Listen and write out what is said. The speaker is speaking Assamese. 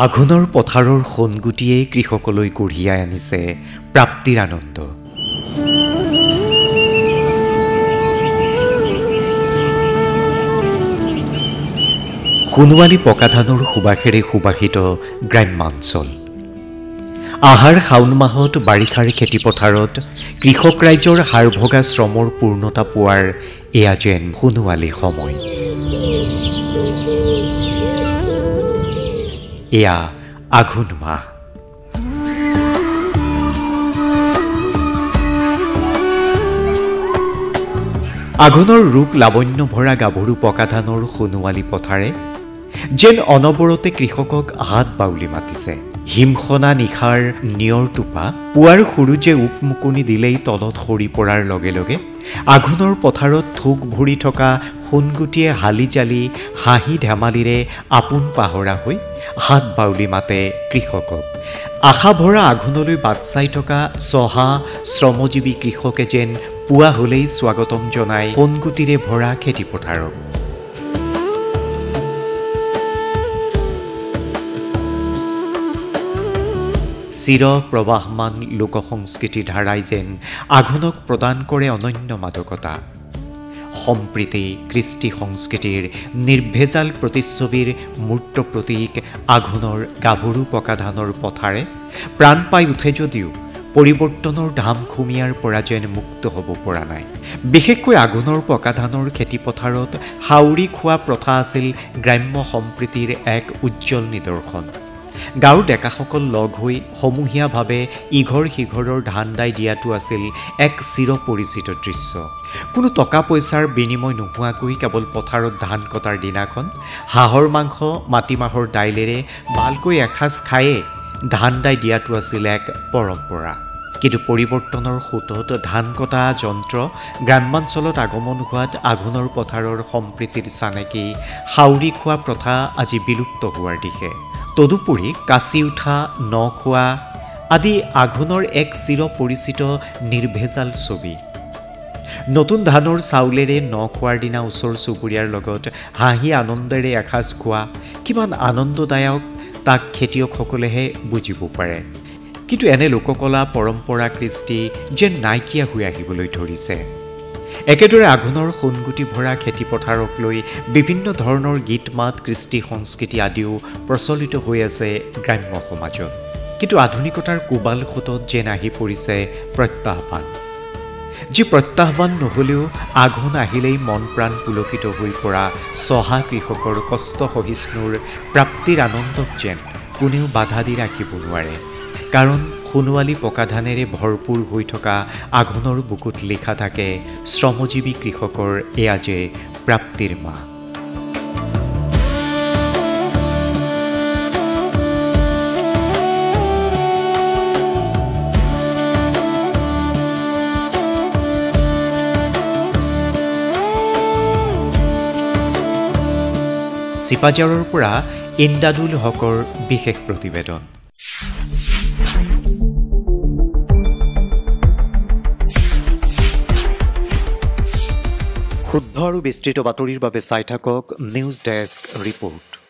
আঘোণৰ পথাৰৰ সোণগুটিয়ে কৃষকলৈ কঢ়িয়াই আনিছে প্ৰাপ্তিৰ আনন্দ। সোণোৱালী পকা ধানৰ সুবাসেৰে সুবাসিত গ্ৰাম্যাঞ্চল। আহাৰ শাওণ মাহত বাৰিষাৰ খেতিপথাৰত কৃষক ৰাইজৰ হাড়ভগা শ্ৰমৰ পূৰ্ণতা পোৱাৰ এয়া যেন সোণোৱালী সময়। এয়া আঘোণ মাহ। আঘোণৰ ৰূপ লাৱণ্য ভৰা গাভৰু পকা ধানৰ সোণোৱালী পথাৰে যেন অনবৰতে কৃষকক হাত বাউলি মাতিছে। হিমসনা নিশাৰ নিয়ৰ টোপা পুৱাৰ সূৰুযে উকমুকনি দিলেই তলত সৰি পৰাৰ লগে লগে আঘোণৰ পথাৰত থোক ভৰি থকা সোণগুটিয়ে হালি জালি হাঁহি ধেমালিৰে আপোন পাহৰা হৈ হাত বাউলি মাতে কৃষকক। আশা ভৰা আঘোণলৈ বাট চাই থকা চহা শ্ৰমজীৱী কৃষকে যেন পুৱা হলেই স্বাগতম জনাই সোণগুটিৰে ভৰা খেতিপথাৰক। চিৰ প্ৰবাহমান লোকসংস্কৃতিৰ ধাৰাই যেন আঘোণক প্ৰদান কৰে অনন্য মাদকতা। সম্প্ৰীতি কৃষ্টি সংস্কৃতিৰ নিৰ্ভেজাল প্ৰতিচ্ছবিৰ মূৰ্ত প্ৰতীক আঘোণৰ গাভৰু পকা ধানৰ পথাৰে প্ৰাণ পাই উঠে যদিও পৰিৱৰ্তনৰ ধামখুমীয়াৰ পৰা যেন মুক্ত হ'ব পৰা নাই। বিশেষকৈ আঘোণৰ পকা ধানৰ খেতিপথাৰত হাউৰি খোৱা প্ৰথা আছিল গ্ৰাম্য সম্প্ৰীতিৰ এক উজ্জ্বল নিদৰ্শন। গাঁৱৰ ডেকাসকল লগ হৈ সমূহীয়াভাৱে ইঘৰ সিঘৰৰ ধান দাই দিয়াটো আছিল এক চিৰপৰিচিত দৃশ্য। কোনো টকা পইচাৰ বিনিময় নোহোৱাকৈ কেৱল পথাৰত ধান কটাৰ দিনাখন হাঁহৰ মাংস মাটিমাহৰ দাইলেৰে ভালকৈ এসাঁজ খায়ে ধান দাই দিয়াটো আছিল এক পৰম্পৰা। কিন্তু পৰিৱৰ্তনৰ সোঁতত ধান কটা যন্ত্ৰ গ্ৰাম্যাঞ্চলত আগমন হোৱাত আঘোণৰ পথাৰৰ সম্প্ৰীতিৰ চানেকি হাউৰি খোৱা প্ৰথা আজি বিলুপ্ত হোৱাৰ দিশে। তদুপৰি কাচি উঠা ন খোৱা আদি আঘোণৰ এক চিৰপৰিচিত নিৰ্ভেজাল ছবি। নতুন ধানৰ চাউলেৰে ন খোৱাৰ দিনা ওচৰ চুবুৰীয়াৰ লগত হাঁহি আনন্দেৰে এসাঁজ খোৱা কিমান আনন্দদায়ক তাক খেতিয়কসকলেহে বুজিব পাৰে। কিন্তু এনে লোককলা পৰম্পৰা কৃষ্টি যেন নাইকিয়া হৈ আহিবলৈ ধৰিছে। একেদৰে আঘোণৰ সোণগুটি ভৰা খেতিপথাৰক লৈ বিভিন্ন ধৰণৰ গীত মাত কৃষ্টি সংস্কৃতি আদিও প্ৰচলিত হৈ আছে গ্ৰাম্য সমাজত। কিন্তু আধুনিকতাৰ কোবাল সোঁতত যেন আহি পৰিছে প্ৰত্যাহ্বান। যি প্ৰত্যাহ্বান নহ'লেও আঘোণ আহিলেই মন প্ৰাণ পুলকিত হৈ পৰা চহা কৃষকৰ কষ্ট সহিষ্ণুৰ প্ৰাপ্তিৰ আনন্দক যেন কোনেও বাধা দি ৰাখিব নোৱাৰে। কাৰণ সোণোৱালী পকা ধানেৰে ভৰপূৰ হৈ থকা আঘোণৰ বুকুত লিখা থাকে শ্ৰমজীৱী কৃষকৰ এয়া যে প্ৰাপ্তিৰ মাহ। চিপাঝাৰৰ পৰা ইন্দাদুল হকৰ বিশেষ প্ৰতিবেদন। শুদ্ধ আৰু বিস্তৃত বাতৰিৰ বাবে চাই থাকক নিউজ ডেস্ক ৰিপৰ্ট।